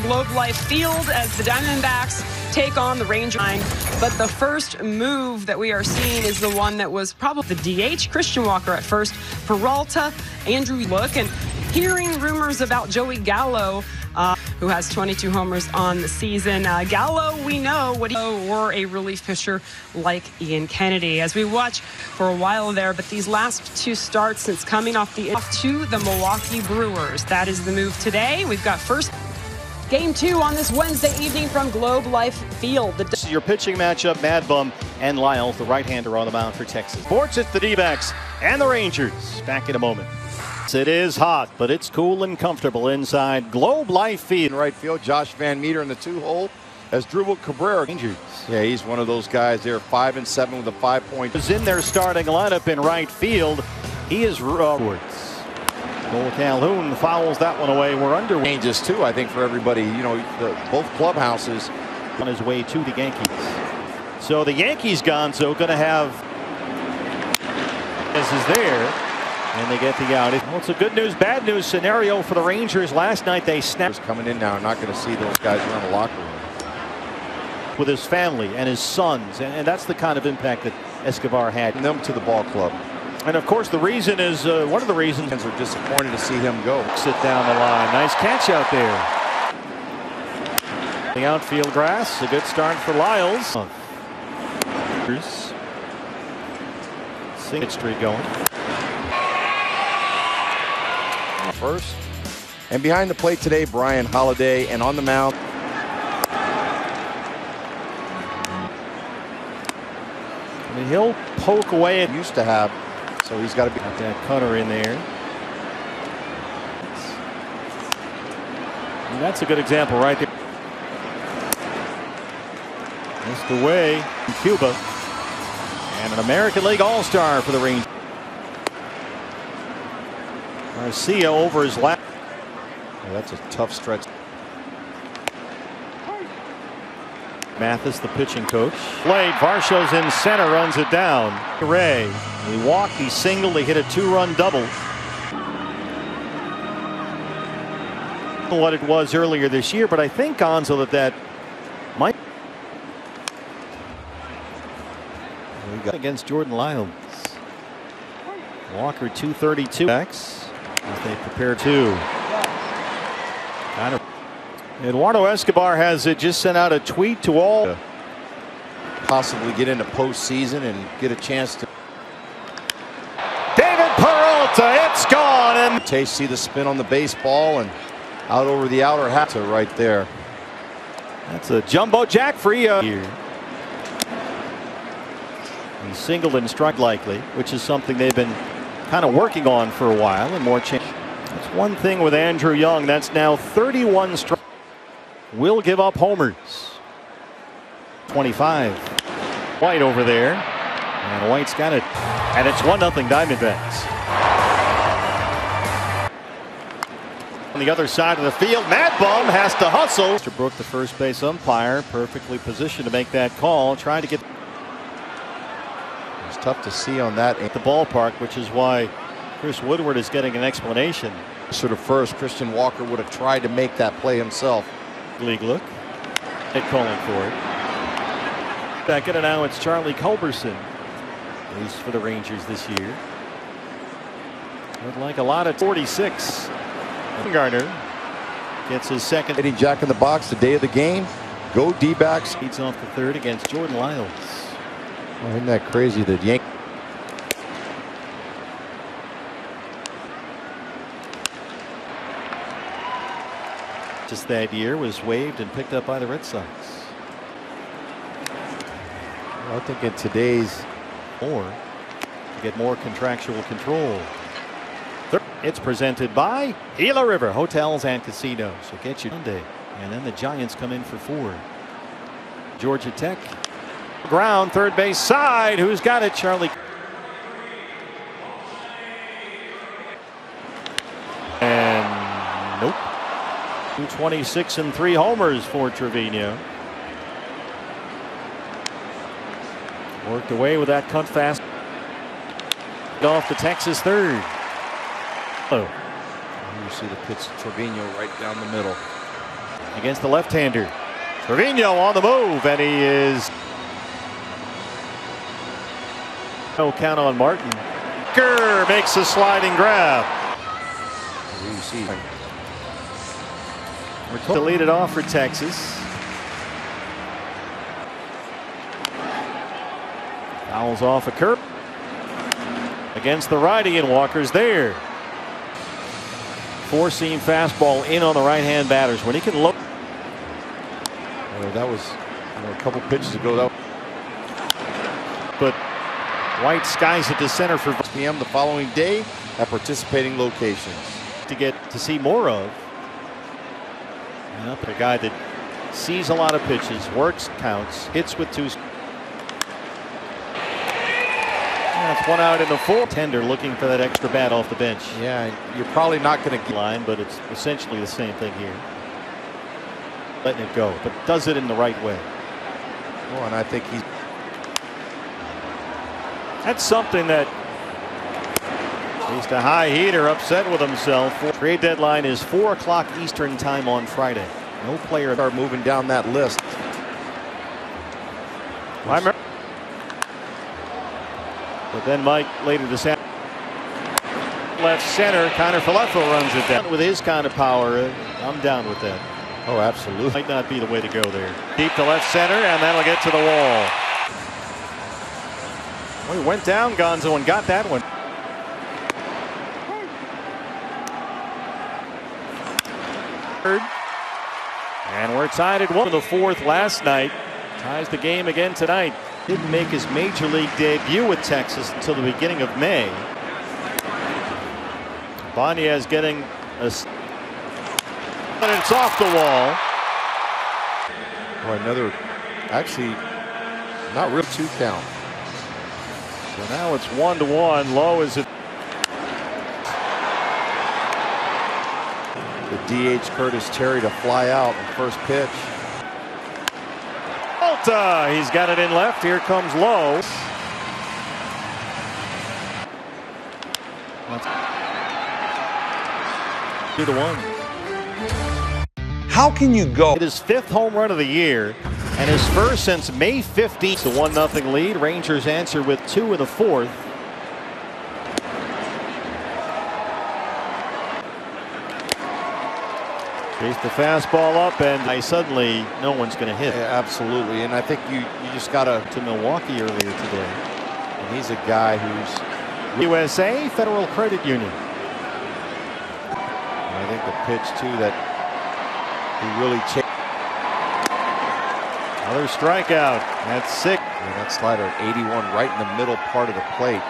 Globe Life Field as the Diamondbacks take on the Rangers. But the first move that we are seeing is the one that was probably the DH, Christian Walker at first, Peralta, Andrew Look, and hearing rumors about Joey Gallo, who has 22 homers on the season. Gallo, we know what he were a relief pitcher like Ian Kennedy. As we watch for a while there, but these last two starts since coming off to the Milwaukee Brewers. That is the move today. We've got first Game 2 on this Wednesday evening from Globe Life Field. This is your pitching matchup, Mad Bum and Lyles, the right-hander on the mound for Texas. Sports, it's the D-backs and the Rangers. Back in a moment. It is hot, but it's cool and comfortable inside Globe Life Field. In right field, Josh Van Meter in the 2-hole as Drupal Cabrera. Rangers. Yeah, he's one of those guys. They're 5-7 with a 5-point. Is in their starting lineup in right field. He is Cole Calhoun fouls that one away. We're under changes too, I think, for everybody. You know, both clubhouses on his way to the Yankees. So the Yankees gonzo going to have this is there, and they get the out. Well, it's a good news, bad news scenario for the Rangers. Last night they snapped. Coming in now, not going to see those guys around the locker room with his family and his sons, and that's the kind of impact that Escobar had. Them to the ball club. And of course, the reason is one of the reasons are disappointed to see him go. Sit down the line. Nice catch out there. The outfield grass. A good start for Lyles. Sing streak going. First. And behind the plate today, Brian Holiday, and on the mound. I mean, he'll poke away at used to have. So he's got to be that cutter in there. And that's a good example right there. Missed away in Cuba. And an American League All-Star for the Rangers. Garcia over his lap. Yeah, that's a tough stretch. Mathis, the pitching coach. Played. Varsho's in center, runs it down. Ray. He walked, he singled, he hit a 2-run double. What it was earlier this year, but I think, Gonzo, that might. We got against Jordan Lyles. Walker 232. As they prepare to. Kind of. Eduardo Escobar has just sent out a tweet to all. Possibly get into postseason and get a chance to. David Peralta, it's gone. And Taste see the spin on the baseball and out over the outer half right there. That's a jumbo jack free here. He singled and struck likely, which is something they've been kind of working on for a while, and more change. That's one thing with Andrew Young. That's now 31 strikes. Will give up homers. 25. White over there. And White's got it. And it's 1-0 Diamondbacks. On the other side of the field, Mad Bum has to hustle. Mr. Brook, the first base umpire, perfectly positioned to make that call. Trying to get. It's tough to see on that. At the ballpark, which is why Chris Woodward is getting an explanation. Sort of first, Christian Walker would have tried to make that play himself. League look. They're calling for it. Back in it now, it's Charlie Culberson. He's for the Rangers this year. Would like a lot of 46. Garner gets his second. Hitting Jack in the box the day of the game. Go D-backs. Leads off the third against Jordan Lyles. Oh, isn't that crazy that Yankees. Just that year was waived and picked up by the Red Sox. I think in today's to get more contractual control. It's presented by Gila River Hotels and Casinos. So get you Sunday, and then the Giants come in for 4. Georgia Tech ground, third base side. Who's got it? Charlie. And nope. 226 and 3 homers for Trevino. Worked away with that cut fast. Off the Texas third. Oh. You see the pitch to Trevino right down the middle. against the left-hander. Trevino on the move, and he is. No count on Martin. Kerr makes a sliding grab. We're told to lead it off for Texas. Fouls off a curb against the righty, and Walker's there. Four-seam fastball in on the right-hand batters when he can look. That was a couple pitches ago. But White skies it to center for PM the following day at participating locations. To get to see more of. And up a guy that sees a lot of pitches, works, counts, hits with two. That's one out in the fourth. Tender looking for that extra bat off the bench. Yeah, you're probably not going to get line, but it's essentially the same thing here. Letting it go, but does it in the right way. Oh, and I think he's. That's something that he's a high heater, upset with himself. Trade deadline is 4 o'clock Eastern time on Friday. No player are moving down that list. I remember. But then Mike later this afternoon. Left center, Connor Fileffo runs it down with his kind of power. I'm down with that. Oh, absolutely. Might not be the way to go there. Deep to left center, and that'll get to the wall. Well, he went down, Gonzo, and got that one. And we're tied at 1 in the fourth last night. Ties the game again tonight. Didn't make his major league debut with Texas until the beginning of May. Banez getting a. And it's off the wall. Boy, another, actually, not real 2 count. So now it's 1-1. Low is it. The DH Curtis Terry to fly out in first pitch. Alta, he's got it in left. Here comes Low. That's 2-1. How can you go? His 5th home run of the year and his first since May 15th. The 1-0 lead. Rangers answer with 2 in the 4th. Chase the fastball up, and suddenly no one's going to hit. Yeah, absolutely, and I think you just got to Milwaukee earlier today. And he's a guy who's USA Federal Credit Union. And I think the pitch too that he really changed. Another strikeout. That's 6. Yeah, that slider at 81 right in the middle part of the plate.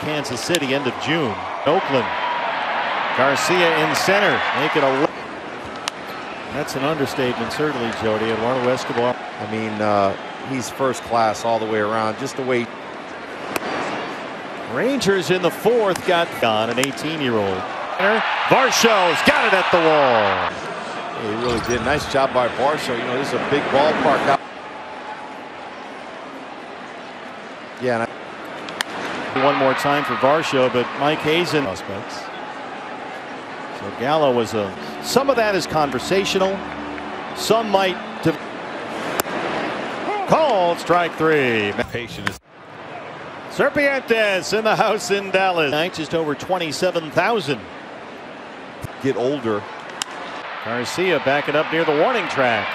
Kansas City end of June. Oakland. Garcia in center. Make it a. That's an understatement, certainly, Jody. Eduardo Escobar. I mean, he's first class all the way around. Just the way. Rangers in the 4th got gone, an 18-year-old. Varsho's got it at the wall. Yeah, he really did. Nice job by Varsho. You know, this is a big ballpark out. Yeah. One more time for Varsho, but Mike Hazen. Prospects. So Gallo was a. Some of that is conversational. Some might. Called strike 3. Patience. Serpientes in the house in Dallas. Just over 27,000. Get older. Garcia backing up near the warning track.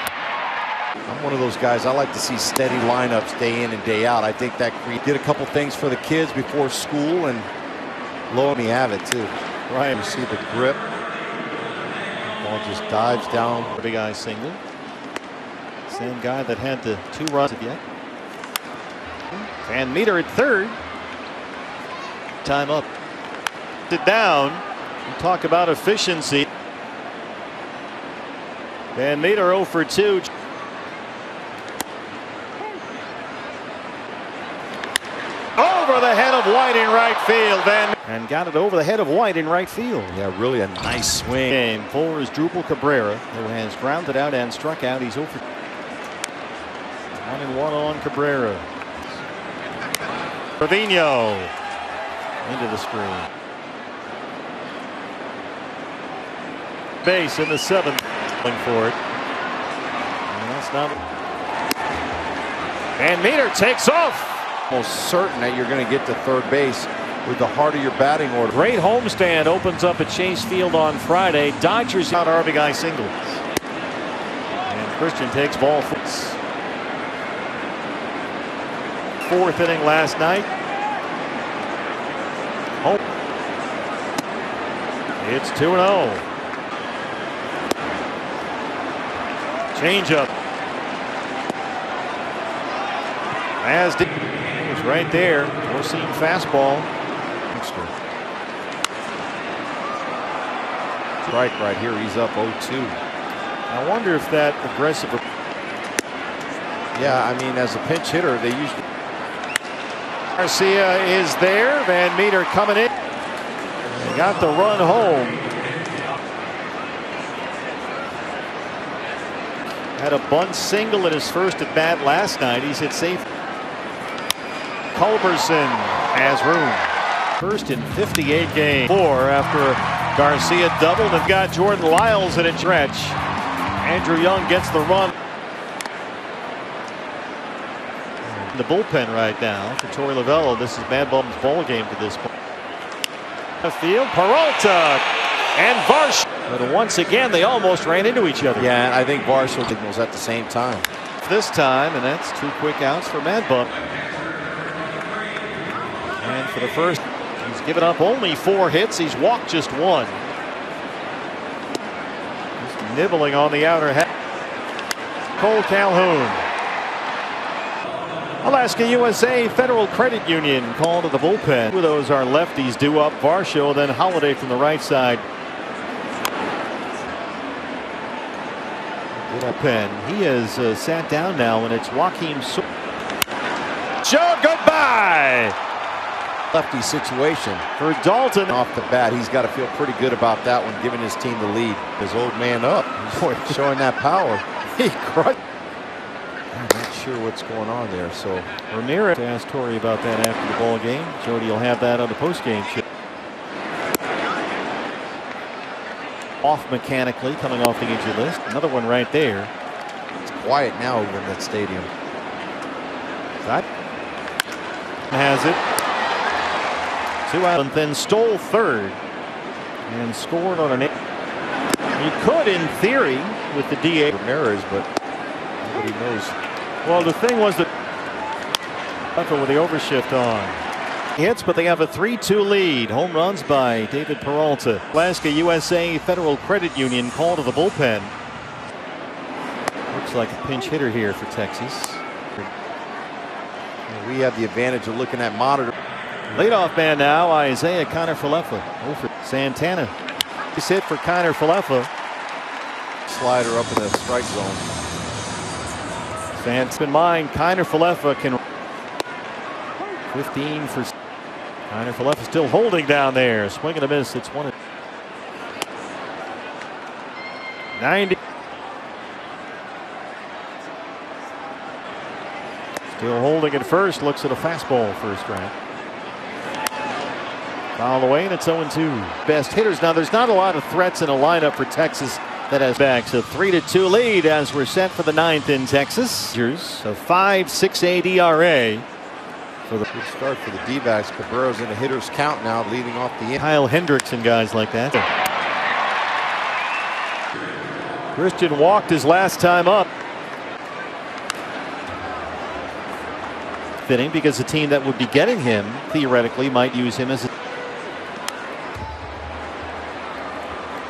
I'm one of those guys. I like to see steady lineups day in and day out. I think that did a couple things for the kids before school, and lo and we have it too. Right. You see the grip. Ball just dives down. Big eye single. Same guy that had the 2 runs yet. Van Meter at 3rd. Time up. It down. We talk about efficiency. Van Meter 0 for 2. Over the head of White in right field. And got it over the head of White in right field. Yeah, really a nice swing. Game for is Drupal Cabrera, who has grounded out and struck out. He's 0 for 1-1 on Cabrera. Trevino into the screen. Base in the 7th. Going for it. That's not. And Meter takes off. Almost certain that you're going to get to third base with the heart of your batting order. Great homestand opens up at Chase Field on Friday. Dodgers out RBI singles. And Christian takes ball. Fourth inning last night. Home. It's 2-0. Changeup. As did. Was right there. Four-seam fastball. Strike right here. He's up 0-2. I wonder if that aggressive. Yeah, I mean, as a pinch hitter, they usually. Garcia is there. Van Meter coming in. They got the run home. Had a bunt single in his first at bat last night. He's hit safe. Culberson has room. First in 58 games. Four after Garcia doubled and got Jordan Lyles in a stretch. Andrew Young gets the run. The bullpen right now for Torey Lovullo. This is Mad Bum's ball game to this point. The field, Peralta and Varsh. But once again, they almost ran into each other. Yeah, I think Varsh signals at the same time. This time, and that's two quick outs for Mad Bum. And for the first, he's given up only 4 hits. He's walked just 1. He's nibbling on the outer half. Cole Calhoun. Alaska USA Federal Credit Union called to the bullpen. Two of those are lefties due up. Varsho, then Holiday from the right side. Bullpen. He has sat down now, and it's Joaquin. Joe, goodbye. Lefty situation for Dalton. Off the bat, he's got to feel pretty good about that one, giving his team the lead. His old man up. Boy, showing that power. He crushed. I'm not sure what's going on there. So Ramirez asked Torey about that after the ball game. Jody will have that on the post-game show. Off mechanically, coming off the injured list. Another one right there. It's quiet now over in that stadium. That has it. 2 out, and then stole third and scored on an. You could, in theory, with the DH Ramirez, but nobody knows. Well, the thing was that with the overshift on hits, but they have a 3-2 lead. Home runs by David Peralta. Alaska USA Federal Credit Union called to the bullpen. Looks like a pinch hitter here for Texas. We have the advantage of looking at monitor. Leadoff man now, Isaiah Kiner-Falefa. Over Santana. He's hit for Kiner-Falefa. Slider up in the strike zone. Fans in mind, Kiner-Falefa can. 15 for Kiner-Falefa, still holding down there. Swing and a miss. It's 1. 90. Still holding at first. Looks at a fastball first round. Foul away, and it's 0-2. Best hitters. Now, there's not a lot of threats in a lineup for Texas that has back. So 3-2 lead as we're set for the 9th in Texas. A 5.68 ERA. For the good start for the D-backs. Cabrera's in a hitter's count now, leading off the end. Kyle Hendricks and guys like that. Christian walked his last time up. Fitting, because the team that would be getting him theoretically might use him as a.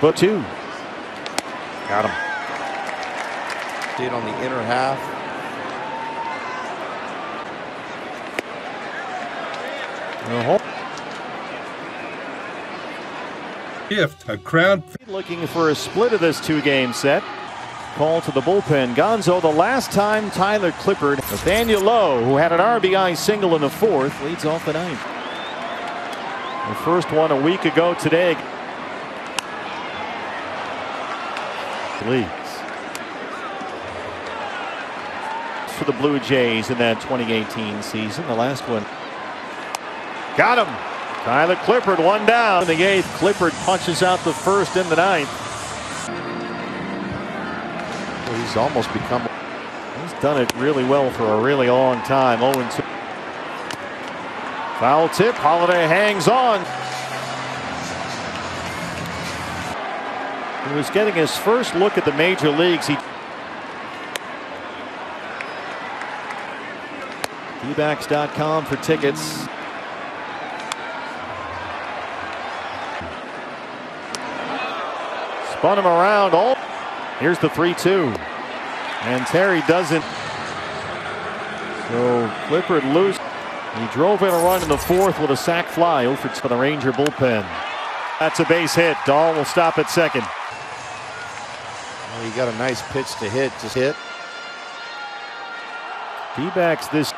But 2. Got him. Stayed on the inner half. A crowd looking for a split of this 2-game set. Call to the bullpen. Gonzo, the last time Tyler Clippard. Nathaniel Lowe, who had an RBI single in the 4th, leads off the 9th. The first one a week ago today. Leads for the Blue Jays in that 2018 season. The last one. Got him. Tyler Clippard, 1 down. In the 8th, Clippard punches out the 1st in the 9th. Well, he's almost become. He's done it really well for a really long time. 0-2. Foul tip. Holiday hangs on. He was getting his first look at the major leagues. D-backs.com for tickets. Spun him around. Oh, here's the 3-2. And Terry doesn't. So Clifford loose. He drove in a run in the fourth with a sac fly for the Ranger bullpen. That's a base hit. Dahl will stop at second. Well, he got a nice pitch to hit. Just hit. D-backs this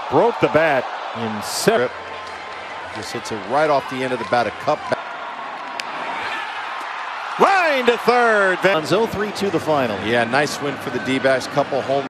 broke the bat in seven. Just hits it right off the end of the bat. A cup. Line to third. 0-3 to the final. Yeah, nice win for the D-backs. Couple home